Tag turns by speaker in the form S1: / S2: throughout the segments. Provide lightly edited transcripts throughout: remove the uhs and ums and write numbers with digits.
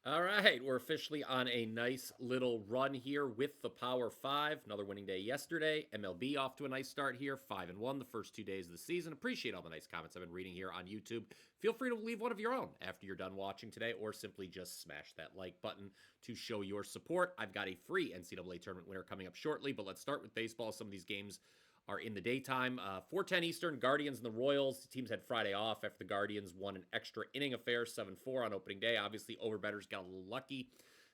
S1: All right, we're officially on a nice little run here with the Power Five. Another winning day yesterday. MLB off to a nice start here, 5-1 the first 2 days of the season. Appreciate all the nice comments I've been reading here on YouTube. Feel free to leave one of your own after you're done watching today, or simply just smash that like button to show your support. I've got a free NCAA tournament winner coming up shortly, but let's start with baseball. Some of these games are in the daytime. 4:10 Eastern, Guardians and the Royals. The teams had Friday off after the Guardians won an extra inning affair, 7-4 on opening day. Obviously, overbetters got a little lucky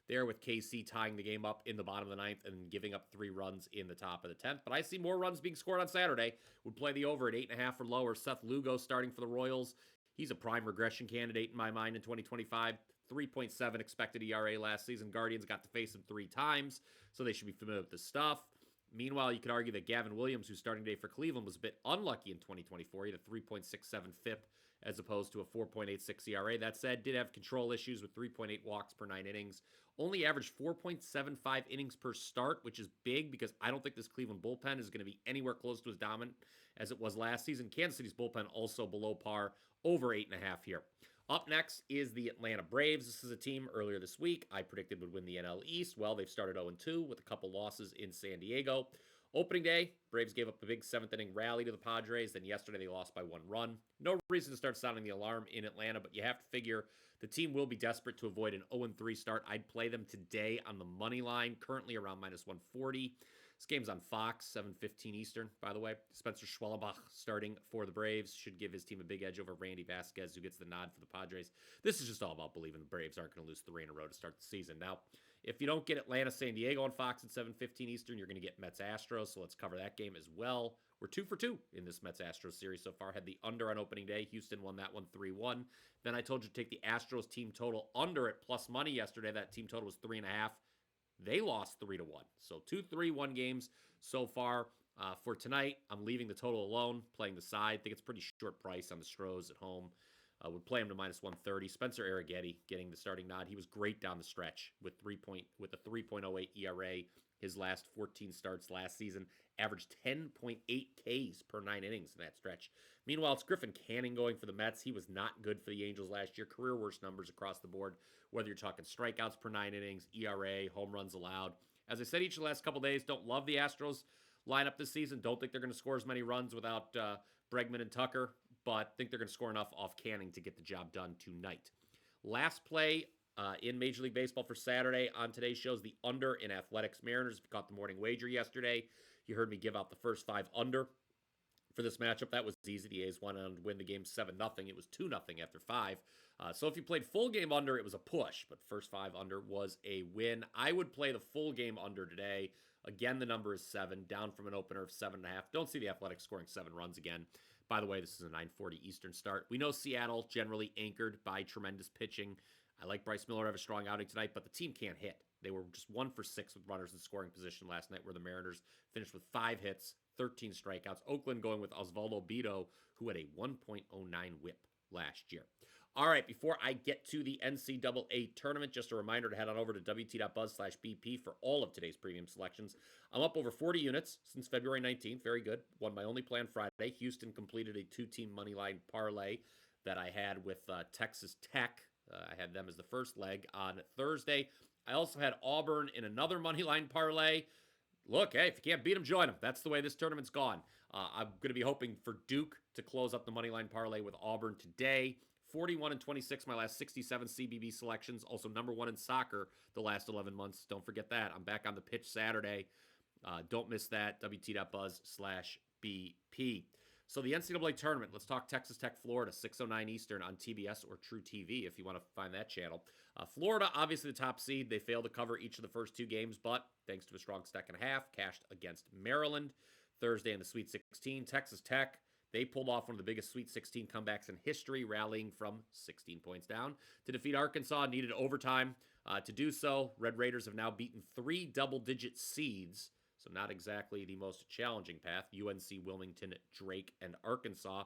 S1: there with KC tying the game up in the bottom of the ninth and giving up 3 runs in the top of the 10th. But I see more runs being scored on Saturday. Would play the over at 8.5 or lower. Seth Lugo starting for the Royals. He's a prime regression candidate in my mind in 2025. 3.7 expected ERA last season. Guardians got to face him 3 times, so they should be familiar with the stuff. Meanwhile, you could argue that Gavin Williams, who's starting today for Cleveland, was a bit unlucky in 2024. He had a 3.67 FIP as opposed to a 4.86 ERA. That said, did have control issues with 3.8 walks per 9 innings. Only averaged 4.75 innings per start, which is big because I don't think this Cleveland bullpen is going to be anywhere close to as dominant as it was last season. Kansas City's bullpen also below par, over 8.5 here. Up next is the Atlanta Braves. This is a team earlier this week I predicted would win the NL East. Well, they've started 0-2 with a couple losses in San Diego. Opening day, Braves gave up a big 7th-inning rally to the Padres. Then yesterday they lost by 1 run. No reason to start sounding the alarm in Atlanta, but you have to figure the team will be desperate to avoid an 0-3 start. I'd play them today on the money line, currently around -140. This game's on Fox, 7:15 Eastern, by the way. Spencer Schwellenbach starting for the Braves should give his team a big edge over Randy Vasquez, who gets the nod for the Padres. This is just all about believing the Braves aren't going to lose 3 in a row to start the season. Now, if you don't get Atlanta, San Diego on Fox at 7:15 Eastern, you're going to get Mets Astros, so let's cover that game as well. We're 2 for 2 in this Mets Astros series so far. Had the under on opening day. Houston won that one 3-1. Then I told you to take the Astros team total under at plus money yesterday. That team total was 3.5. They lost 3-1. So 2-3-1 games so far. For tonight, I'm leaving the total alone, playing the side. I think it's pretty short price on the Stros at home. Would play him to -130. Spencer Arrighetti getting the starting nod. He was great down the stretch with a 3.08 ERA. His last 14 starts last season averaged 10.8 Ks per 9 innings in that stretch. Meanwhile, it's Griffin Canning going for the Mets. He was not good for the Angels last year. Career worst numbers across the board, whether you're talking strikeouts per 9 innings, ERA, home runs allowed. As I said each of the last couple days, don't love the Astros lineup this season. Don't think they're going to score as many runs without Bregman and Tucker, but think they're going to score enough off Canning to get the job done tonight. Last play in Major League Baseball for Saturday on today's show is the under in Athletics Mariners. If you caught the morning wager yesterday, you heard me give out the first 5 under for this matchup. That was easy. The A's went on to win the game 7-0. It was 2-0 after 5. So if you played full game under, it was a push, but first 5 under was a win. I would play the full game under today. Again, the number is 7, down from an opener of 7.5. Don't see the Athletics scoring 7 runs again. By the way, this is a 9:40 Eastern start. We know Seattle generally anchored by tremendous pitching. I like Bryce Miller to have a strong outing tonight, but the team can't hit. They were just 1 for 6 with runners in scoring position last night, where the Mariners finished with 5 hits, 13 strikeouts. Oakland going with Osvaldo Bido, who had a 1.09 whip last year. All right, before I get to the NCAA tournament, just a reminder to head on over to wt.buzz/BP for all of today's premium selections. I'm up over 40 units since February 19th. Very good. Won my only play on Friday. Houston completed a 2-team moneyline parlay that I had with Texas Tech. I had them as the first leg on Thursday. I also had Auburn in another moneyline parlay. Look, hey, if you can't beat them, join them. That's the way this tournament's gone. I'm going to be hoping for Duke to close up the moneyline parlay with Auburn today. 41-26, my last 67 CBB selections. Also number 1 in soccer the last 11 months. Don't forget that. I'm back on the pitch Saturday. Don't miss that. WT.buzz/BP. So the NCAA tournament, let's talk Texas Tech, Florida, 6:09 Eastern on TBS or True TV if you want to find that channel. Florida, obviously the top seed. They failed to cover each of the first 2 games, but thanks to a strong second half, cashed against Maryland Thursday in the Sweet 16. Texas Tech, they pulled off one of the biggest Sweet 16 comebacks in history, rallying from 16 points down to defeat Arkansas. Needed overtime to do so. Red Raiders have now beaten 3 double-digit seeds, so not exactly the most challenging path. UNC, Wilmington, Drake, and Arkansas.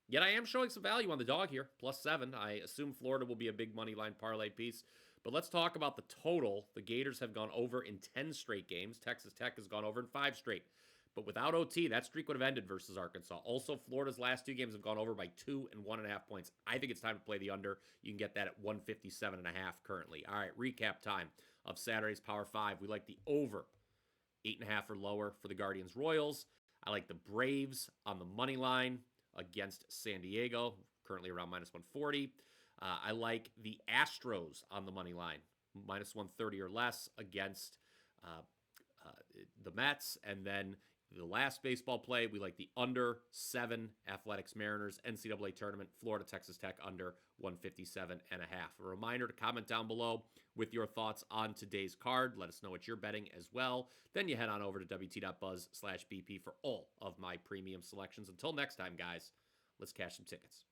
S1: Yet I am showing some value on the dog here, +7. I assume Florida will be a big money line parlay piece. But let's talk about the total. The Gators have gone over in 10 straight games. Texas Tech has gone over in 5 straight. But without OT, that streak would have ended versus Arkansas. Also, Florida's last 2 games have gone over by 2 and 1.5 points. I think it's time to play the under. You can get that at 157.5 currently. All right, recap time of Saturday's Power 5. We like the over 8.5 or lower for the Guardians Royals. I like the Braves on the money line against San Diego, currently around minus 140. I like the Astros on the money line, minus 130 or less against the Mets. And then the last baseball play, we like the under 7 Athletics Mariners NCAA tournament, Florida Texas Tech under 157.5. A reminder to comment down below with your thoughts on today's card. Let us know what you're betting as well. Then you head on over to wt.buzz/BP for all of my premium selections. Until next time, guys, let's cash some tickets.